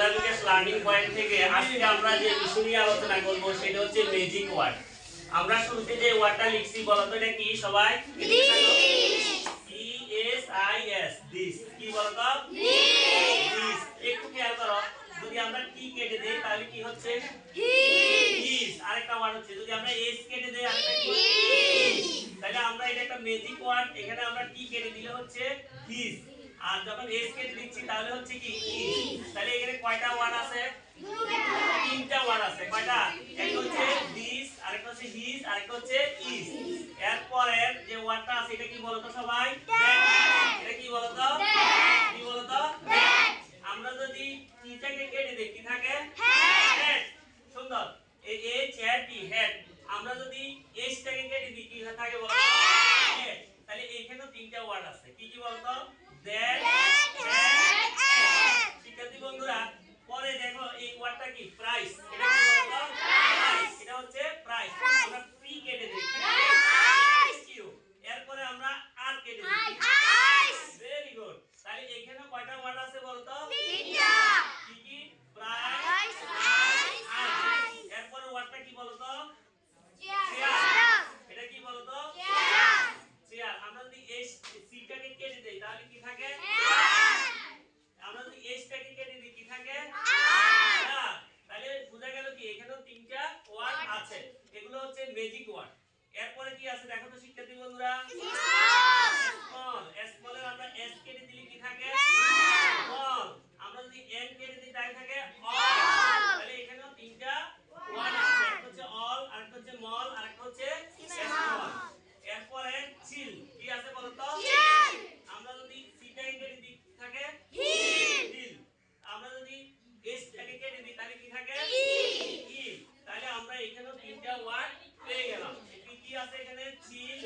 বাংলা বিকাশ learning point থেকে আজকে আমরা যে বিষয় নিয়ে আলোচনা করব সেটা হচ্ছে ম্যাজিক ওয়ার্ড। আমরা শুরুতে যে ওয়ার্ডটা লিখছি বলো তো এটা কি সবাই? DIS this. কি বলো তো? দিস। একটু খেয়াল করো, যদি আমরা টি কেটে দেই তাহলে কি হচ্ছে? হিস। আরেকটা ওয়ার্ড হচ্ছে যদি আমরা এস কেটে দেই আরেকটা কি? হিস। তাহলে আমরা এটা একটা ম্যাজিক ওয়ার্ড, এখানে আমরা টি কেটে দিলে হচ্ছে হিস, আর যখন এস কেটে দিচ্ছি তাহলে হচ্ছে কি? ইস। তাহলে এখানে কয়টা ওয়ার্ড আছে? তিনটা ওয়ার্ড আছে। কয়টা? একটা হচ্ছে দিস, আরেকটা হচ্ছে হিস, আরেকটা হচ্ছে ইস। এরপরের যে ওয়ার্ডটা আছে এটা কি বলতো সবাই? দ্যাট। এটা কি বলতো? দ্যাট। কি বলতো? দ্যাট। আমরা যদি টিটাকে কেটে দেই কি থাকে? হ্যাড। সুন্দর। এই এইচ এ টি হেড। আমরা যদি এইচ টাকে কেটে দিই কি থাকে বলতো? হেড। তাহলে এখানেও তিনটা ওয়ার্ড আছে। কি কি বলতো? দ্যাট, হেড, শিক্ষার্থী বন্ধুরা পরে দেখো এই ওয়ার্ডটা কি? প্রাইস। এটা কি বলতো? প্রাইস। এটা হচ্ছে প্রাইস। আমরা পি কেটে দেই কিউ। এরপরে আমরা আর কেটে দিই আইস। Very good. তাহলে এখানে কয়টা ওয়ার্ড আছে বলতো? তিনটা। কি কি? প্রাইস, আইস। এরপরে ওয়ার্ডটা কি বলতো? চেয়ার। এটা কি বলতো? চেয়ার। চেয়ার। আমরা যদি এই সিটাকে কেটে দেই তাহলে কি থাকে? আমরা যদি এইচটাকে কেটে দিই কি থাকে? তাহলে বোঝা গেল কি এখানেও তিনটা ওয়ার্ড আছে। এগুলো হচ্ছে ম্যাজিক ওয়ার্ড। এরপরে কি আছে দেখো তো শিক্ষার্থী বন্ধুরা? স্মল। স্মলের আমরা এস কেটে দিলে কি থাকে? স্মল। আমরা যদি এন কেটে দিই তাহলে থাকে অল। তাহলে এখানেও তিনটা ওয়ার্ড আছে। একটা হচ্ছে অল, আরেকটা হচ্ছে মল, আরেকটা হচ্ছে স্মল। এরপরে চিল। কি আছে বলো তো? চিল। আমরা যদি সিটাকে কেটে দিই কি থাকে? হিল। আমরা যদি এসটাকে কেটে দিই তাহলে কি থাকে? হিল। তাহলে আমরা এখানেও তিনটা ওয়ার্ড পেয়ে গেলাম। কি কি আছে এখানে? চিল,